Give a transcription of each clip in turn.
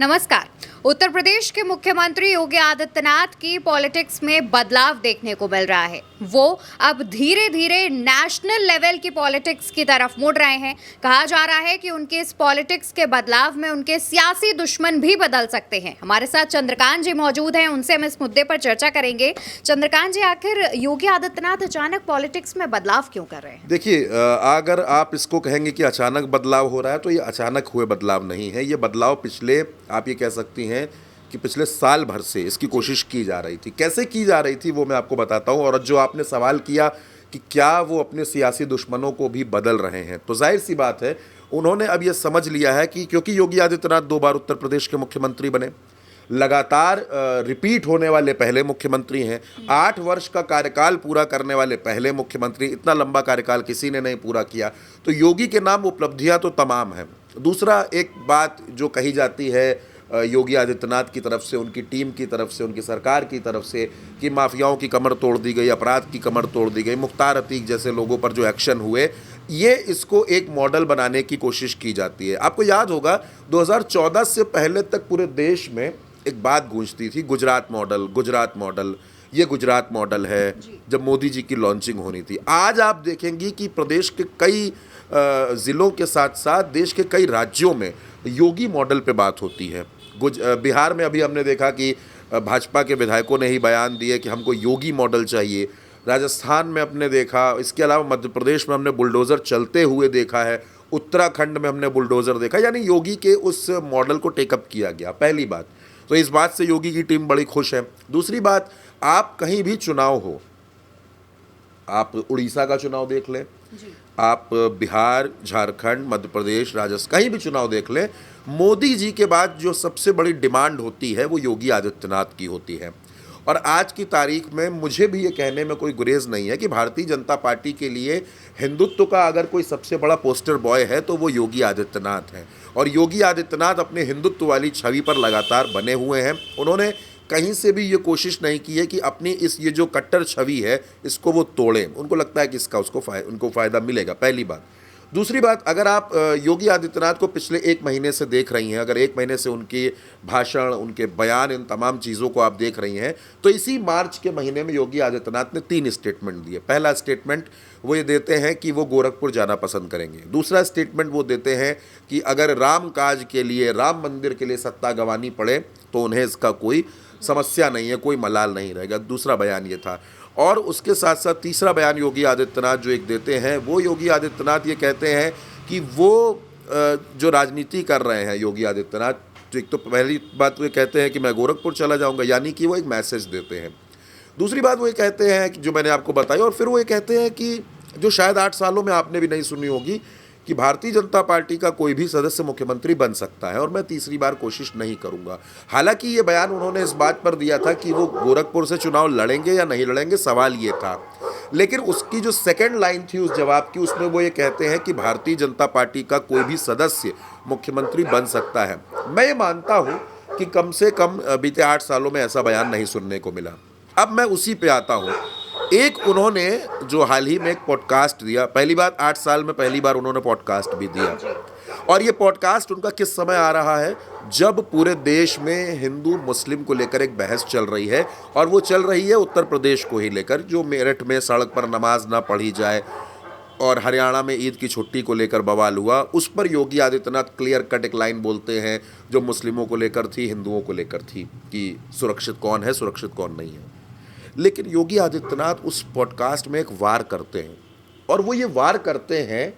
नमस्कार। उत्तर प्रदेश के मुख्यमंत्री योगी आदित्यनाथ की पॉलिटिक्स में बदलाव देखने को मिल रहा है। वो अब धीरे धीरे नेशनल लेवल की पॉलिटिक्स की तरफ मुड़ रहे हैं। कहा जा रहा है कि उनके इस पॉलिटिक्स के बदलाव में उनके सियासी दुश्मन भी बदल सकते हैं। हमारे साथ चंद्रकांत जी मौजूद हैं, उनसे हम इस मुद्दे पर चर्चा करेंगे। चंद्रकांत जी, आखिर योगी आदित्यनाथ अचानक पॉलिटिक्स में बदलाव क्यों कर रहे हैं? देखिए, अगर आप इसको कहेंगे कि अचानक बदलाव हो रहा है तो ये अचानक हुए बदलाव नहीं है। ये बदलाव पिछले, आप ये कह सकती हैं कि पिछले साल भर से इसकी कोशिश की जा रही थी। कैसे की जा रही थी वो मैं आपको बताता हूँ। और जो आपने सवाल किया कि क्या वो अपने सियासी दुश्मनों को भी बदल रहे हैं, तो जाहिर सी बात है उन्होंने अब ये समझ लिया है कि क्योंकि योगी आदित्यनाथ 2 बार उत्तर प्रदेश के मुख्यमंत्री बने, लगातार रिपीट होने वाले पहले मुख्यमंत्री हैं, 8 वर्ष का कार्यकाल पूरा करने वाले पहले मुख्यमंत्री, इतना लंबा कार्यकाल किसी ने नहीं पूरा किया, तो योगी के नाम उपलब्धियां तो तमाम हैं। दूसरा, एक बात जो कही जाती है योगी आदित्यनाथ की तरफ से, उनकी टीम की तरफ से, उनकी सरकार की तरफ से, कि माफियाओं की कमर तोड़ दी गई, अपराध की कमर तोड़ दी गई, मुख्तार अतीक जैसे लोगों पर जो एक्शन हुए, ये इसको एक मॉडल बनाने की कोशिश की जाती है। आपको याद होगा 2014 से पहले तक पूरे देश में एक बात गूंजती थी, गुजरात मॉडल, गुजरात मॉडल, ये गुजरात मॉडल है, जब मोदी जी की लॉन्चिंग होनी थी। आज आप देखेंगी कि प्रदेश के कई ज़िलों के साथ साथ देश के कई राज्यों में योगी मॉडल पे बात होती है। बिहार में अभी हमने देखा कि भाजपा के विधायकों ने ही बयान दिए कि हमको योगी मॉडल चाहिए। राजस्थान में हमने देखा, इसके अलावा मध्य प्रदेश में हमने बुलडोज़र चलते हुए देखा है, उत्तराखंड में हमने बुलडोज़र देखा, यानी योगी के उस मॉडल को टेकअप किया गया। पहली बात तो इस बात से योगी की टीम बड़ी खुश है। दूसरी बात, आप कहीं भी चुनाव हो, आप उड़ीसा का चुनाव देख लें, आप बिहार, झारखंड, मध्य प्रदेश, राजस्थान, कहीं भी चुनाव देख लें, मोदी जी के बाद जो सबसे बड़ी डिमांड होती है वो योगी आदित्यनाथ की होती है। और आज की तारीख में मुझे भी ये कहने में कोई गुरेज नहीं है कि भारतीय जनता पार्टी के लिए हिंदुत्व का अगर कोई सबसे बड़ा पोस्टर बॉय है तो वो योगी आदित्यनाथ हैं। और योगी आदित्यनाथ अपने हिंदुत्व वाली छवि पर लगातार बने हुए हैं। उन्होंने कहीं से भी ये कोशिश नहीं की है कि अपनी ये जो कट्टर छवि है इसको वो तोड़ें। उनको लगता है कि इसका उनको फ़ायदा मिलेगा, पहली बात। दूसरी बात, अगर आप योगी आदित्यनाथ को पिछले 1 महीने से देख रही हैं, अगर 1 महीने से उनके भाषण, उनके बयान, इन तमाम चीज़ों को आप देख रही हैं, तो इसी मार्च के महीने में योगी आदित्यनाथ ने 3 स्टेटमेंट दिए। पहला स्टेटमेंट वो ये देते हैं कि वो गोरखपुर जाना पसंद करेंगे। दूसरा स्टेटमेंट वो देते हैं कि अगर राम काज के लिए, राम मंदिर के लिए सत्ता गंवानी पड़े तो उन्हें इसका कोई समस्या नहीं है, कोई मलाल नहीं रहेगा। दूसरा बयान ये था। और उसके साथ साथ तीसरा बयान योगी आदित्यनाथ जो एक देते हैं, वो योगी आदित्यनाथ ये कहते हैं कि वो जो राजनीति कर रहे हैं योगी आदित्यनाथ, जो एक तो पहली बात वो ये कहते हैं कि मैं गोरखपुर चला जाऊंगा, यानी कि वो एक मैसेज देते हैं। दूसरी बात वो ये कहते हैं कि जो मैंने आपको बताई, और फिर वो ये कहते हैं कि जो शायद 8 सालों में आपने भी नहीं सुनी होगी, कि भारतीय जनता पार्टी का कोई भी सदस्य मुख्यमंत्री बन सकता है और मैं तीसरी बार कोशिश नहीं करूंगा। हालांकि ये बयान उन्होंने इस बात पर दिया था कि वो गोरखपुर से चुनाव लड़ेंगे या नहीं लड़ेंगे, सवाल ये था। लेकिन उसकी जो सेकंड लाइन थी उस जवाब की, उसमें वो ये कहते हैं कि भारतीय जनता पार्टी का कोई भी सदस्य मुख्यमंत्री बन सकता है। मैं ये मानता हूँ कि कम से कम बीते 8 सालों में ऐसा बयान नहीं सुनने को मिला। अब मैं उसी पे आता हूँ। एक उन्होंने जो हाल ही में एक पॉडकास्ट दिया, पहली बात 8 साल में पहली बार उन्होंने पॉडकास्ट भी दिया। और ये पॉडकास्ट उनका किस समय आ रहा है, जब पूरे देश में हिंदू मुस्लिम को लेकर एक बहस चल रही है, और वो चल रही है उत्तर प्रदेश को ही लेकर, जो मेरठ में सड़क पर नमाज ना पढ़ी जाए और हरियाणा में ईद की छुट्टी को लेकर बवाल हुआ। उस पर योगी आदित्यनाथ क्लियर कट एक लाइन बोलते हैं जो मुस्लिमों को लेकर थी, हिंदुओं को लेकर थी, कि सुरक्षित कौन है, सुरक्षित कौन नहीं है। लेकिन योगी आदित्यनाथ उस पॉडकास्ट में एक वार करते हैं, और वो ये वार करते हैं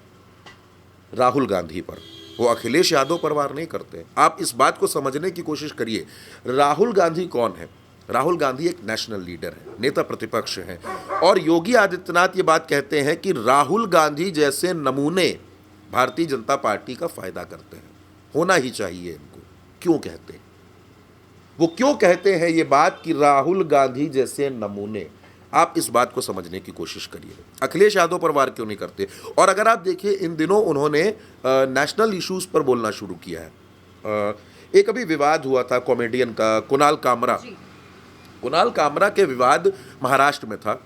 राहुल गांधी पर। वो अखिलेश यादव पर वार नहीं करते। आप इस बात को समझने की कोशिश करिए, राहुल गांधी कौन है? राहुल गांधी एक नेशनल लीडर है, नेता प्रतिपक्ष हैं, और योगी आदित्यनाथ ये बात कहते हैं कि राहुल गांधी जैसे नमूने भारतीय जनता पार्टी का फायदा करते हैं, होना ही चाहिए इनको। क्यों कहते हैं वो, क्यों कहते हैं ये बात कि राहुल गांधी जैसे नमूने? आप इस बात को समझने की कोशिश करिए। अखिलेश यादव पर वार क्यों नहीं करते? और अगर आप देखिए, इन दिनों उन्होंने नेशनल इश्यूज पर बोलना शुरू किया है। एक अभी विवाद हुआ था कॉमेडियन का, कुणाल कामरा। कुणाल कामरा के विवाद महाराष्ट्र में था।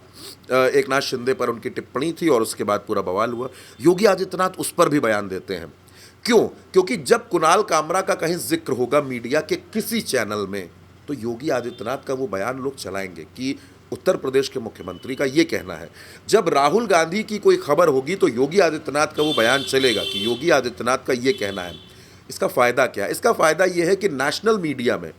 एक नाथ शिंदे पर उनकी टिप्पणी थी और उसके बाद पूरा बवाल हुआ। योगी आदित्यनाथ उस पर भी बयान देते हैं। क्यों? क्योंकि जब कुणाल कामरा का कहीं जिक्र होगा मीडिया के किसी चैनल में, तो योगी आदित्यनाथ का वो बयान लोग चलाएंगे कि उत्तर प्रदेश के मुख्यमंत्री का ये कहना है। जब राहुल गांधी की कोई खबर होगी तो योगी आदित्यनाथ का वो बयान चलेगा कि योगी आदित्यनाथ का ये कहना है। इसका फ़ायदा क्या है? इसका फ़ायदा ये है कि नेशनल मीडिया में,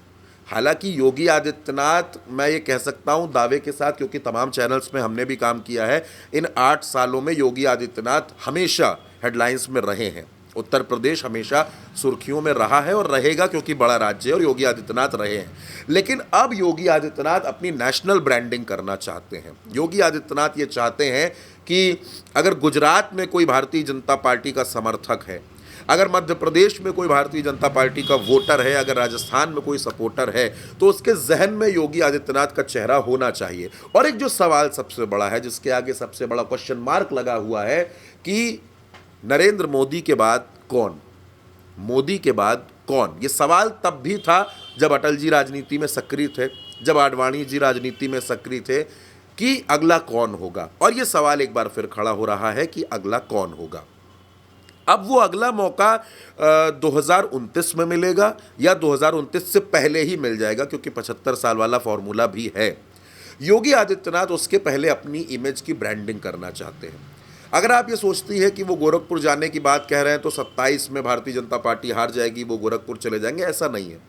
हालांकि योगी आदित्यनाथ, मैं ये कह सकता हूँ दावे के साथ, क्योंकि तमाम चैनल्स में हमने भी काम किया है, इन 8 सालों में योगी आदित्यनाथ हमेशा हेडलाइंस में रहे हैं। उत्तर प्रदेश हमेशा सुर्खियों में रहा है और रहेगा, क्योंकि बड़ा राज्य है और योगी आदित्यनाथ रहे हैं। लेकिन अब योगी आदित्यनाथ अपनी नेशनल ब्रांडिंग करना चाहते हैं। योगी आदित्यनाथ ये चाहते हैं कि अगर गुजरात में कोई भारतीय जनता पार्टी का समर्थक है, अगर मध्य प्रदेश में कोई भारतीय जनता पार्टी का वोटर है, अगर राजस्थान में कोई सपोर्टर है, तो उसके जहन में योगी आदित्यनाथ का चेहरा होना चाहिए। और एक जो सवाल सबसे बड़ा है, जिसके आगे सबसे बड़ा क्वेश्चन मार्क लगा हुआ है कि नरेंद्र मोदी के बाद कौन, मोदी के बाद कौन? ये सवाल तब भी था जब अटल जी राजनीति में सक्रिय थे, जब आडवाणी जी राजनीति में सक्रिय थे, कि अगला कौन होगा। और ये सवाल एक बार फिर खड़ा हो रहा है कि अगला कौन होगा। अब वो अगला मौका 2029 में मिलेगा या 2029 से पहले ही मिल जाएगा, क्योंकि 75 साल वाला फॉर्मूला भी है। योगी आदित्यनाथ उसके पहले अपनी इमेज की ब्रांडिंग करना चाहते हैं। अगर आप ये सोचती हैं कि वो गोरखपुर जाने की बात कह रहे हैं तो 27 में भारतीय जनता पार्टी हार जाएगी, वो गोरखपुर चले जाएंगे, ऐसा नहीं है।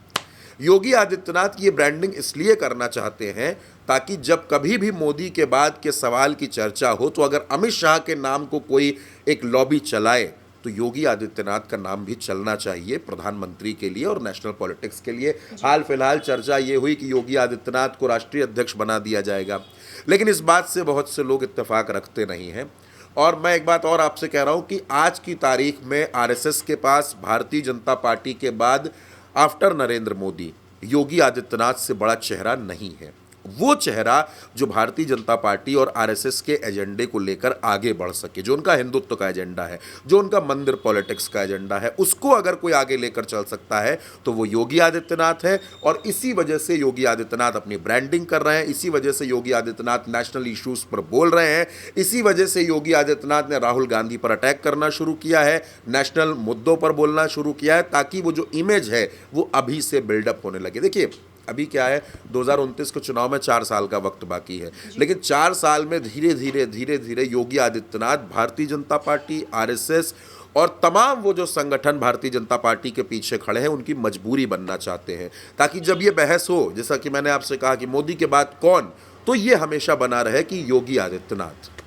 योगी आदित्यनाथ ये ब्रांडिंग इसलिए करना चाहते हैं ताकि जब कभी भी मोदी के बाद के सवाल की चर्चा हो, तो अगर अमित शाह के नाम को कोई एक लॉबी चलाए, तो योगी आदित्यनाथ का नाम भी चलना चाहिए प्रधानमंत्री के लिए और नेशनल पॉलिटिक्स के लिए। हाल फिलहाल चर्चा ये हुई कि योगी आदित्यनाथ को राष्ट्रीय अध्यक्ष बना दिया जाएगा, लेकिन इस बात से बहुत से लोग इत्तेफाक रखते नहीं हैं। और मैं एक बात और आपसे कह रहा हूं कि आज की तारीख में आरएसएस के पास भारतीय जनता पार्टी के बाद आफ्टर नरेंद्र मोदी योगी आदित्यनाथ से बड़ा चेहरा नहीं है। वो चेहरा जो भारतीय जनता पार्टी और आरएसएस के एजेंडे को लेकर आगे बढ़ सके, जो उनका हिंदुत्व का एजेंडा है, जो उनका मंदिर पॉलिटिक्स का एजेंडा है, उसको अगर कोई आगे लेकर चल सकता है तो वो योगी आदित्यनाथ है। और इसी वजह से योगी आदित्यनाथ अपनी ब्रांडिंग कर रहे हैं, इसी वजह से योगी आदित्यनाथ नेशनल इश्यूज पर बोल रहे हैं, इसी वजह से योगी आदित्यनाथ ने राहुल गांधी पर अटैक करना शुरू किया है, नेशनल मुद्दों पर बोलना शुरू किया है, ताकि वो जो इमेज है वो अभी से बिल्डअप होने लगे। देखिए अभी क्या है, 2029 के चुनाव में 4 साल का वक्त बाकी है, लेकिन 4 साल में धीरे धीरे योगी आदित्यनाथ भारतीय जनता पार्टी, आरएसएस और तमाम वो जो संगठन भारतीय जनता पार्टी के पीछे खड़े हैं, उनकी मजबूरी बनना चाहते हैं, ताकि जब ये बहस हो, जैसा कि मैंने आपसे कहा कि मोदी के बाद कौन, तो ये हमेशा बना रहे कि योगी आदित्यनाथ।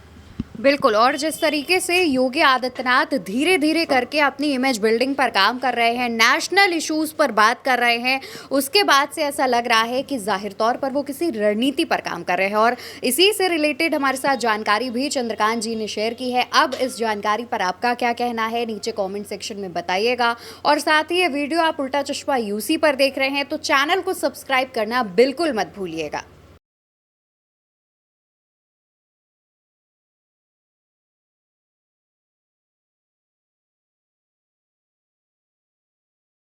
बिल्कुल। और जिस तरीके से योगी आदित्यनाथ धीरे धीरे करके अपनी इमेज बिल्डिंग पर काम कर रहे हैं, नेशनल इश्यूज पर बात कर रहे हैं, उसके बाद से ऐसा लग रहा है कि जाहिर तौर पर वो किसी रणनीति पर काम कर रहे हैं। और इसी से रिलेटेड हमारे साथ जानकारी भी चंद्रकांत जी ने शेयर की है। अब इस जानकारी पर आपका क्या कहना है, नीचे कॉमेंट सेक्शन में बताइएगा। और साथ ही ये वीडियो आप उल्टा चश्मा यूसी पर देख रहे हैं तो चैनल को सब्सक्राइब करना बिल्कुल मत भूलिएगा।